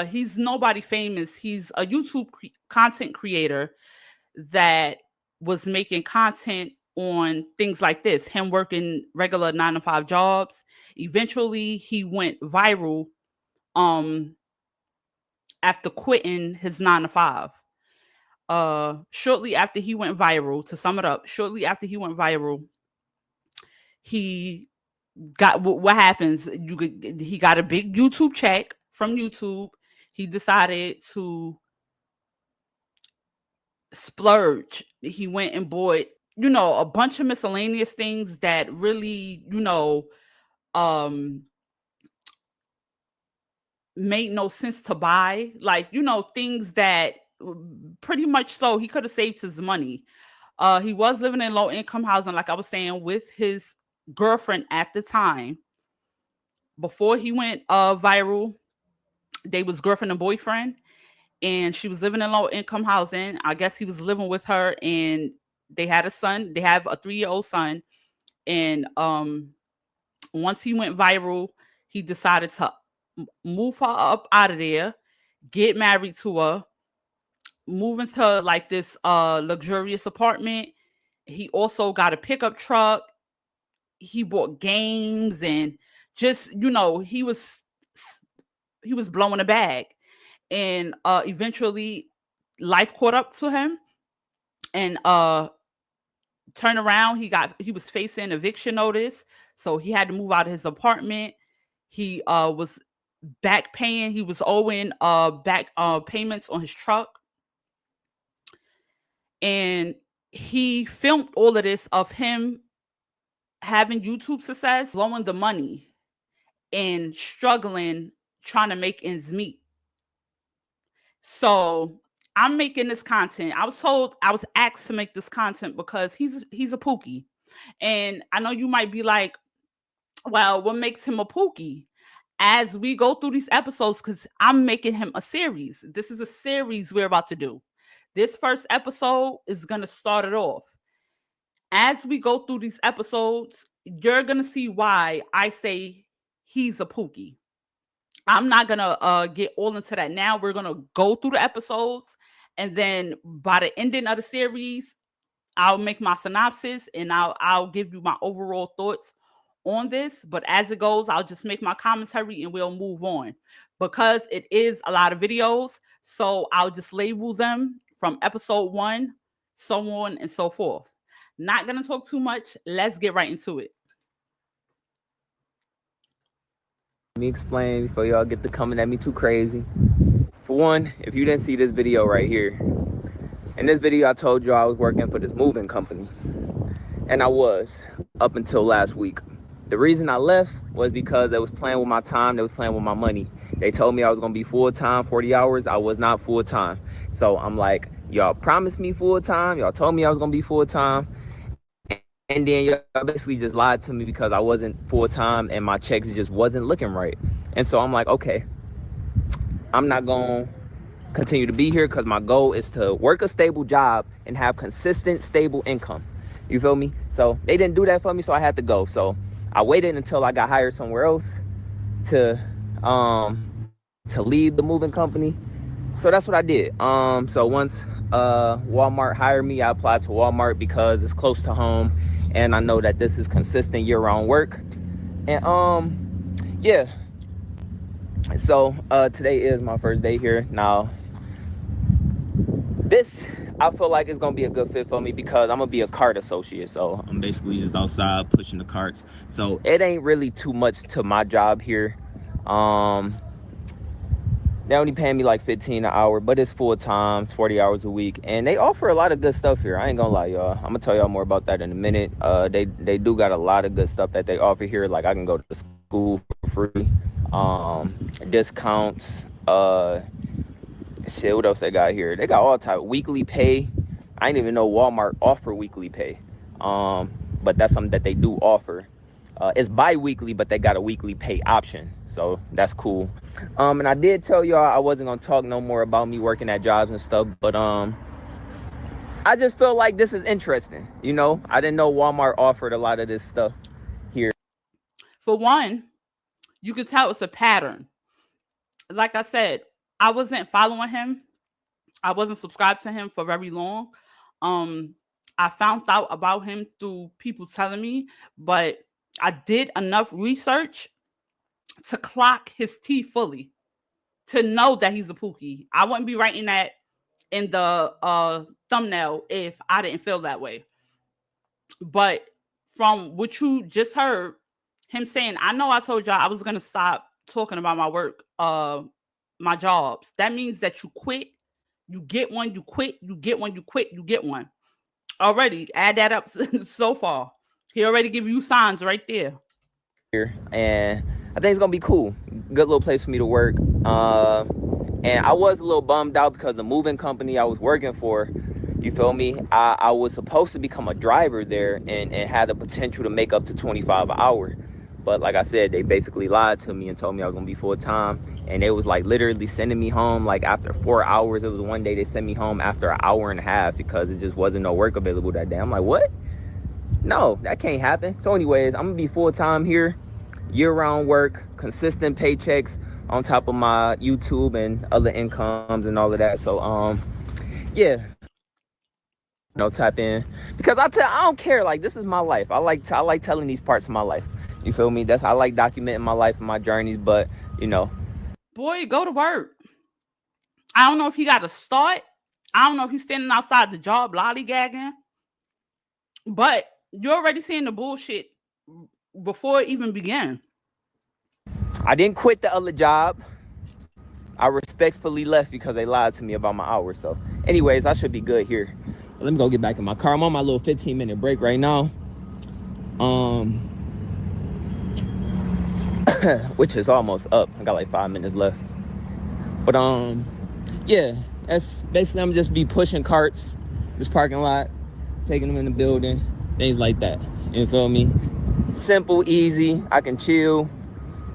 He's nobody famous. He's a YouTube content creator that was making content on things like this, him working regular 9 to 5 jobs. Eventually he went viral um after quitting his 9 to 5. Shortly after he went viral, to sum it up, shortly after he went viral, he got what happens. He got a big YouTube check from YouTube. He decided to splurge. He went and bought, a bunch of miscellaneous things that really, um made no sense to buy. Like, things that pretty much, so he could have saved his money. He was living in low income housing, like I was saying, with his girlfriend at the time. Before he went viral, they was girlfriend and boyfriend, and she was living in low income housing. I guess he was living with her, and they had a son. They have a 3-year-old son. And once he went viral, he decided to move her up out of there, get married to her, move into like this luxurious apartment. He also got a pickup truck. He bought games, and just, he was blowing a bag. And eventually life caught up to him, and turn around, he was facing eviction notice, so he had to move out of his apartment. He was back paying. He was owing back payments on his truck. And he filmed all of this of him having YouTube success, blowing the money, and struggling trying to make ends meet. So I'm making this content. I was asked to make this content because he's a Pookie. And I know you might be like, well, what makes him a Pookie? As we go through these episodes, because I'm making him a series. This is a series we're about to do. This first episode is going to start it off. As we go through these episodes, you're going to see why I say he's a Pookie. I'm not going to get all into that now. We're going to go through the episodes, and then by the ending of the series, I'll make my synopsis, and I'll give you my overall thoughts on this. But as it goes, I'll just make my commentary and we'll move on, because it is a lot of videos. So I'll just label them from episode 1, so on and so forth. Not going to talk too much. Let's get right into it. Let me explain before y'all get to coming at me too crazy. For one, if you didn't see this video right here, in this video I told you I was working for this moving company. And I was, up until last week. The reason I left was because they was playing with my time, they was playing with my money. They told me I was gonna be full-time, 40 hours. I was not full-time. So I'm like, y'all promised me full-time, y'all told me I was gonna be full-time, and then y'all basically just lied to me because I wasn't full-time and my checks just wasn't looking right. And so I'm like, okay, I'm not gonna continue to be here, because my goal is to work a stable job and have consistent, stable income. You feel me? So they didn't do that for me, so I had to go. So I waited until I got hired somewhere else to lead the moving company. So that's what I did. So once Walmart hired me, I applied to Walmart because it's close to home, and I know that this is consistent year-round work. And yeah. So today is my first day here. Now, this, I feel like it's gonna be a good fit for me because I'm gonna be a cart associate. So I'm basically just outside pushing the carts. So it ain't really too much to my job here. They only paying me like 15 an hour, but it's full time, it's 40 hours a week, and they offer a lot of good stuff here. I ain't gonna lie, y'all. I'm gonna tell y'all more about that in a minute. They do got a lot of good stuff that they offer here. Like I can go to school for free, discounts, shit, what else they got here? They got all type of weekly pay. I didn't even know Walmart offer weekly pay, but that's something that they do offer. It's bi-weekly, but they got a weekly pay option, so that's cool. And I did tell y'all I wasn't gonna talk no more about me working at jobs and stuff, but I just feel like this is interesting. I didn't know Walmart offered a lot of this stuff here. For one, you can tell it's a pattern. Like I said, I wasn't following him. I wasn't subscribed to him for very long. Um, I found out about him through people telling me, but I did enough research to clock his T fully to know that he's a Pookie. I wouldn't be writing that in the thumbnail if I didn't feel that way. But from what you just heard, him saying, I know I told y'all I was gonna stop talking about my work, my jobs. That means that you quit, you get one, you quit, you get one, you quit, you get one. Already add that up so far. He already give you signs right there. Here, and I think it's gonna be cool. Good little place for me to work. And I was a little bummed out because the moving company I was working for, you feel me? I was supposed to become a driver there and had the potential to make up to 25 an hour. But like I said, they basically lied to me and told me I was gonna be full time. And it was like literally sending me home like after 4 hours. It was one day they sent me home after an hour and a half because it just wasn't no work available that day. I'm like, what? No, that can't happen. So anyways, I'm gonna be full time here, year-round work, consistent paychecks on top of my YouTube and other incomes and all of that. So yeah, tap in because I don't care. Like, this is my life. I like telling these parts of my life. You feel me? I like documenting my life and my journeys. But boy, go to work. I don't know if he got to start. I don't know if he's standing outside the job lollygagging. But you're already seeing the bullshit before it even began. I didn't quit the other job. I respectfully left because they lied to me about my hours. So anyways, I should be good here. Let me go get back in my car. I'm on my little 15-minute break right now. Which is almost up. I got like 5 minutes left. But yeah, that's basically, I'm just be pushing carts, this parking lot, taking them in the building, things like that. You feel me? Simple, easy. I can chill.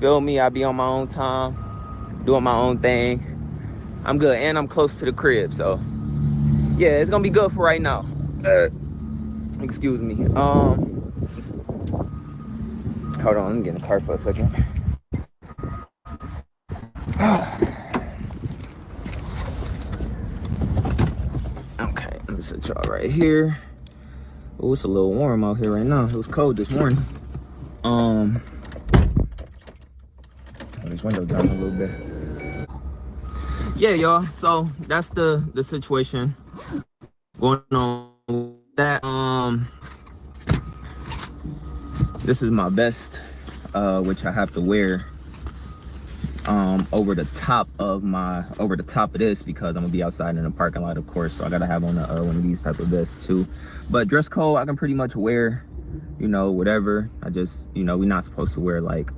Feel me? I'll be on my own time, doing my own thing. I'm good, and I'm close to the crib, so yeah, it's gonna be good for right now. Excuse me. Hold on, let me get in the car for a second. Okay, let me set y'all right here. Oh, it's a little warm out here right now. It was cold this morning. This window down a little bit. Yeah, y'all. So that's the situation going on. That this is my vest, which I have to wear over the top of this because I'm gonna be outside in the parking lot, of course. So I gotta have on one of these type of vests too. But dress code, I can pretty much wear, whatever. I just, we're not supposed to wear like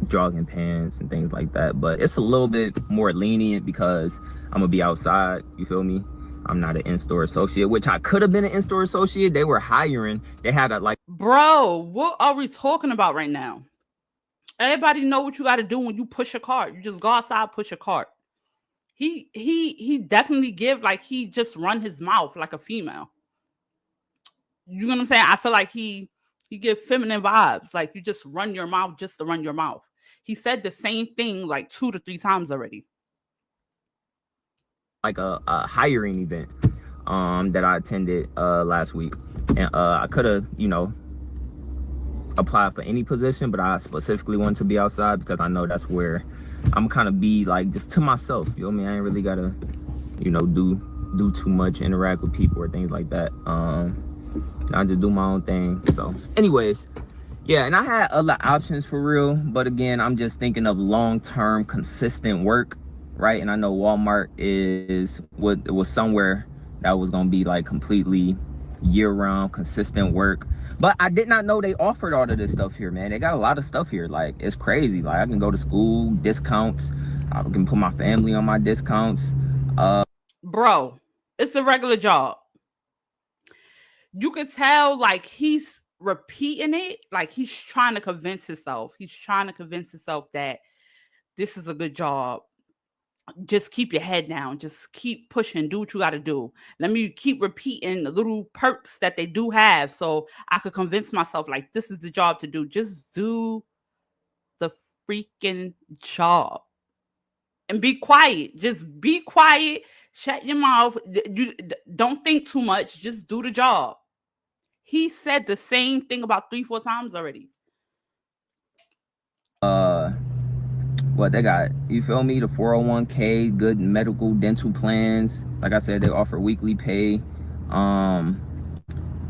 jogging pants and things like that, but it's a little bit more lenient because I'm gonna be outside. You feel me? I'm not an in-store associate, which I could have been an in-store associate. They were hiring. They had Bro, what are we talking about right now? Everybody know what you got to do when you push a cart. You just go outside, push a cart. He definitely give like he just run his mouth like a female. You know what I'm saying? I feel like he give feminine vibes. Like, you just run your mouth just to run your mouth. He said the same thing like 2 to 3 times already. Like a hiring event that I attended last week, and I could have applied for any position, but I specifically wanted to be outside because I know that's where I'm kind of be like just to myself. You know what I mean? I ain't really gotta do too much, interact with people or things like that. I just do my own thing. So anyways, yeah, and I had other options for real, but again, I'm just thinking of long-term consistent work, right? And I know Walmart was somewhere that was gonna be like completely year-round consistent work. But I did not know they offered all of this stuff here, man. They got a lot of stuff here. Like, it's crazy. Like, I can go to school, discounts. I can put my family on my discounts. Bro, it's a regular job. You could tell like he's repeating it, like he's trying to convince himself. He's trying to convince himself that this is a good job. Just keep your head down. Just keep pushing. Do what you got to do. Let me keep repeating the little perks that they do have so I could convince myself like this is the job to do. Just do the freaking job. and be quiet. Just be quiet. Shut your mouth. You don't think too much. Just do the job. He said the same thing about 3-4 times already. What they got, you feel me, the 401k, good medical dental plans. Like I said, they offer weekly pay.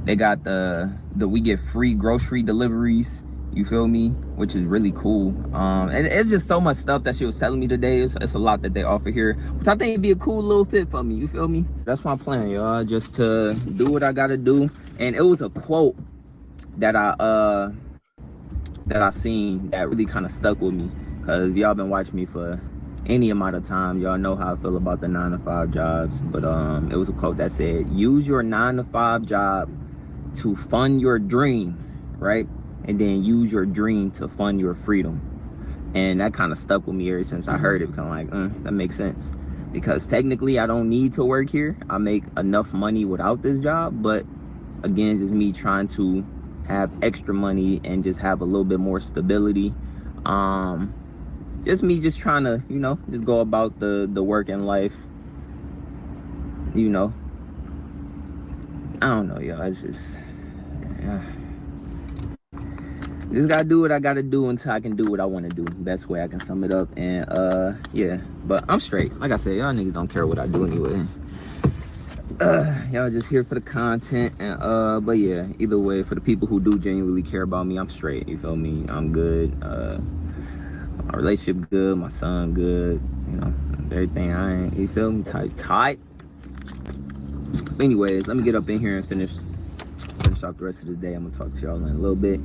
They got the we get free grocery deliveries, you feel me, which is really cool. And it's just so much stuff that she was telling me today. It's a lot that they offer here, which I think would be a cool little fit for me, you feel me. That's my plan, y'all, just to do what I gotta do. And it was a quote that I seen that really kind of stuck with me, because y'all been watching me for any amount of time. Y'all know how I feel about the 9-to-5 jobs. But it was a quote that said, use your 9-to-5 job to fund your dream, right? And then use your dream to fund your freedom. And that kind of stuck with me ever since I heard it, because I'm like, that makes sense. Because technically I don't need to work here. I make enough money without this job. But again, just me trying to have extra money and just have a little bit more stability. Just me just trying to, you know, just go about the working life, you know. I don't know, y'all. It's just, yeah. Just gotta do what I gotta do until I can do what I want to do. Best way I can sum it up. And yeah, but I'm straight. Like I said, y'all niggas don't care what I do anyway. Y'all just here for the content. And but yeah, either way, for the people who do genuinely care about me, I'm straight, you feel me. I'm good. My relationship good, my son good, you know, everything. I ain't, you feel me, tight. But anyways, let me get up in here and finish off the rest of this day. I'm gonna talk to y'all in a little bit.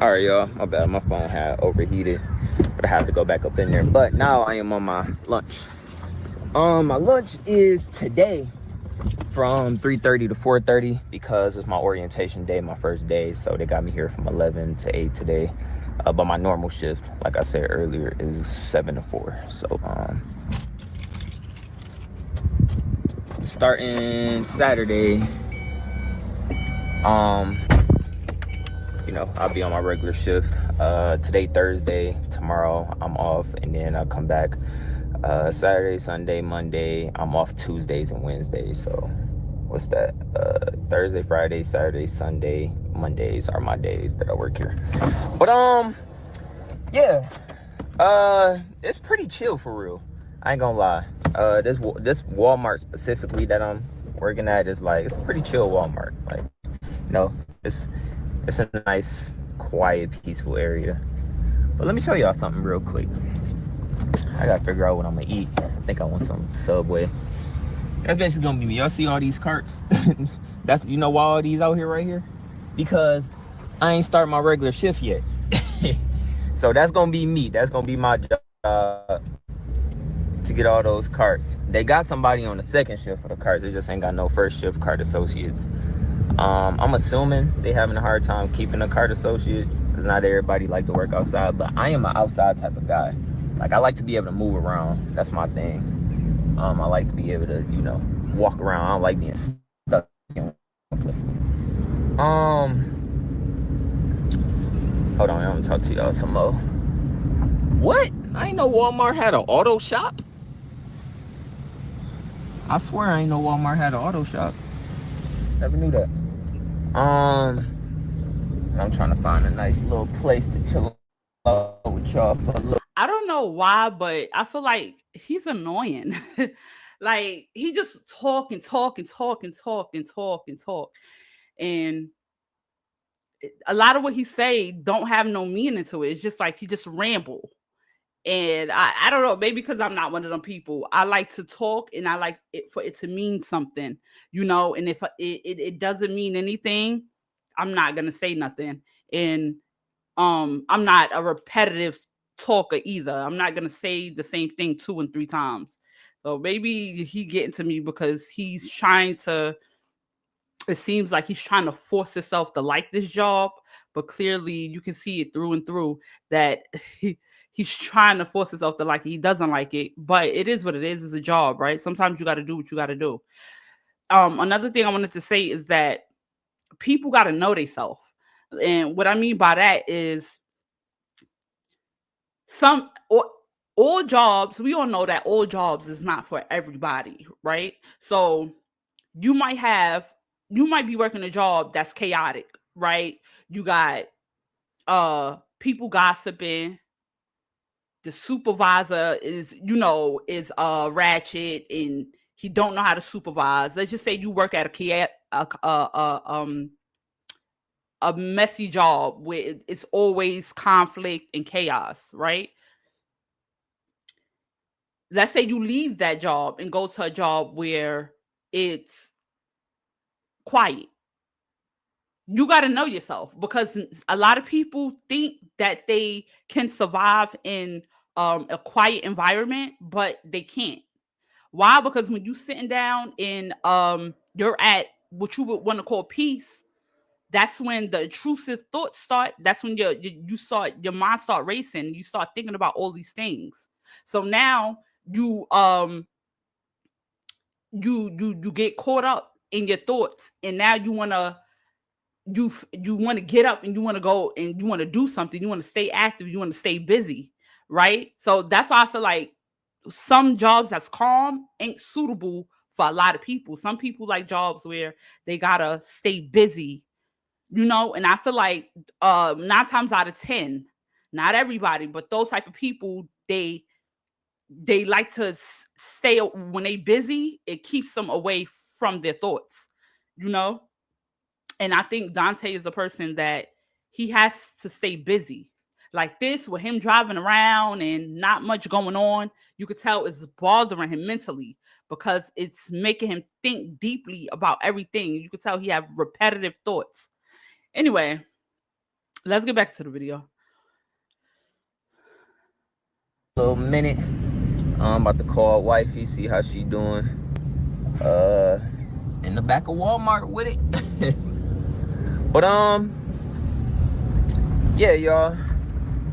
All right, y'all, my bad, my phone had overheated, but I have to go back up in there. But now I am on my lunch. My lunch is today from 3:30 to 4:30 because it's my orientation day, my first day. So they got me here from 11 to 8 today. But my normal shift, like I said earlier, is 7 to 4. So starting Saturday, you know, I'll be on my regular shift. Today, Thursday, tomorrow I'm off, and then I'll come back Saturday, Sunday, Monday. I'm off Tuesdays and Wednesdays. So what's that? Thursday, Friday, Saturday, Sunday, Mondays are my days that I work here. But yeah, it's pretty chill for real. I ain't gonna lie. This Walmart specifically that I'm working at is like, it's a pretty chill Walmart. Like, you know, it's a nice, quiet, peaceful area. But let me show y'all something real quick. I gotta figure out what I'm gonna eat. I think I want some Subway. That's basically gonna be me. Y'all see all these carts? That's, you know why all these out here right here? Because I ain't started my regular shift yet. So that's gonna be me. That's gonna be my job to get all those carts. They got somebody on the second shift for the carts. They just ain't got no first shift cart associates. I'm assuming they having a hard time keeping a cart associate because not everybody like to work outside. But I am an outside type of guy. Like, I like to be able to move around. That's my thing. I like to be able to, you know, walk around. I don't like being stuck in one place. Hold on, I'm gonna talk to y'all some more. What? I ain't know Walmart had an auto shop. I swear I ain't know Walmart had an auto shop. Never knew that. I'm trying to find a nice little place to chill out with y'all for a little. I don't know why, but I feel like he's annoying. Like, he just talk and talk and talk and talk and talk and talk. And a lot of what he say don't have no meaning to it. It's just like he just ramble. And I don't know, maybe because I'm not one of them people. I like to talk, and I like it for it to mean something, you know. And if it doesn't mean anything, I'm not gonna say nothing. And I'm not a repetitive talker either. I'm not gonna say the same thing 2 and 3 times. So maybe he getting to me because he's trying to. It seems like he's trying to force himself to like this job, but clearly you can see it through and through that he's trying to force himself to like it. He doesn't like it, but it is what it is. It's a job, right? Sometimes you got to do what you got to do. Another thing I wanted to say is that people got to know themselves. And what I mean by that is all jobs, we all know that all jobs is not for everybody, right? So you might be working a job that's chaotic, right? You got people gossiping, the supervisor is ratchet and he don't know how to supervise. Let's just say you work at a messy job where it's always conflict and chaos, right? Let's say you leave that job and go to a job where it's quiet. You got to know yourself, because a lot of people think that they can survive in a quiet environment, but they can't. Why? Because when you sitting down and you're at what you would want to call peace, that's when the intrusive thoughts start. That's when your mind start racing. You start thinking about all these things. So now you get caught up in your thoughts, and now you want to get up and you want to go and you want to do something. You want to stay active, you want to stay busy, right? So that's why I feel like some jobs that's calm ain't suitable for a lot of people. Some people like jobs where they gotta stay busy, and I feel like 9 times out of 10, not everybody, but those type of people, they like to stay when they busy. It keeps them away from their thoughts, and I think Dontay is a person that he has to stay busy. Like this, with him driving around and not much going on, you could tell it's bothering him mentally, because it's making him think deeply about everything. You could tell he have repetitive thoughts. Anyway, let's get back to the video. Little minute. I'm about to call wifey, see how she doing. In the back of Walmart with it. But yeah, y'all.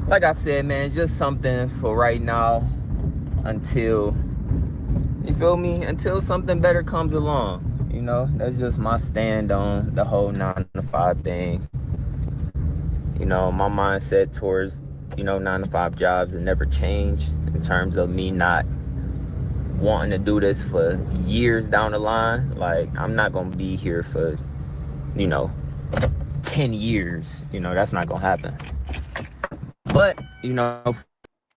Like I said, man, just something for right now until, you feel me? Until something better comes along. That's just my stand on the whole 9-to-5 thing. My mindset towards, 9-to-5 jobs and never changed in terms of me not wanting to do this for years down the line. Like, I'm not gonna be here for 10 years. That's not gonna happen. But